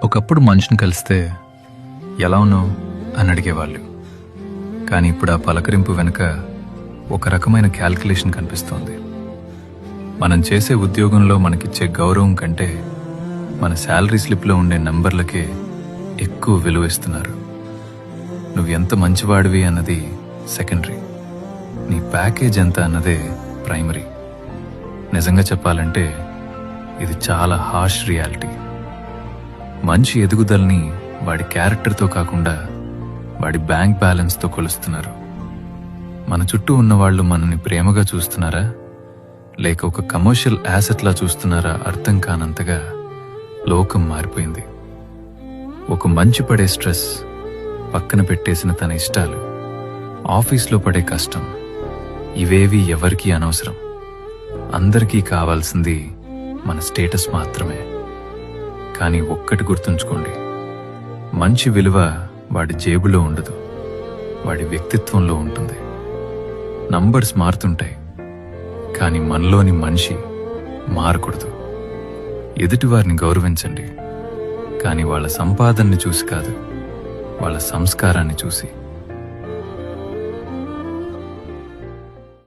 ఒకప్పుడు మనిషిని కలిస్తే ఎలా ఉన్నావు అని అడిగేవాళ్ళు. కానీ ఇప్పుడు ఆ పలకరింపు వెనుక ఒక రకమైన క్యాల్కులేషన్ కనిపిస్తోంది. మనం చేసే ఉద్యోగంలో మనకిచ్చే గౌరవం కంటే మన శాలరీ స్లిప్లో ఉండే నంబర్లకే ఎక్కువ విలువ ఇస్తున్నారు. నువ్వు ఎంత మంచివాడివి అన్నది సెకండరీ, నీ ప్యాకేజ్ ఎంత అన్నదే ప్రైమరీ. నిజంగా చెప్పాలంటే ఇది చాలా హార్ష్ రియాలిటీ. మంచి ఎదుగుదలని వాడి క్యారెక్టర్తో కాకుండా వాడి బ్యాంక్ బ్యాలెన్స్తో కొలుస్తున్నారు. మన చుట్టూ ఉన్నవాళ్లు మనల్ని ప్రేమగా చూస్తున్నారా లేక ఒక కమర్షియల్ యాసెట్లా చూస్తున్నారా అర్థం కానంతగా లోకం మారిపోయింది. ఒక మంచి పడే స్ట్రెస్, పక్కన పెట్టేసిన తన ఇష్టాలు, ఆఫీస్లో పడే కష్టం, ఇవేవి ఎవరికీ అనవసరం. అందరికీ కావాల్సింది మన స్టేటస్ మాత్రమే. కానీ ఒక్కటి గుర్తుంచుకోండి, మంచి విలువ వాడి జేబులో ఉండదు, వాడి వ్యక్తిత్వంలో ఉంటుంది. నంబర్స్ మారుతుంటాయి, కానీ మనలోని మనిషి మారకూడదు. ఎదుటివారిని గౌరవించండి, కానీ వాళ్ళ సంపాదనని చూసి కాదు, వాళ్ళ సంస్కారాన్ని చూసి.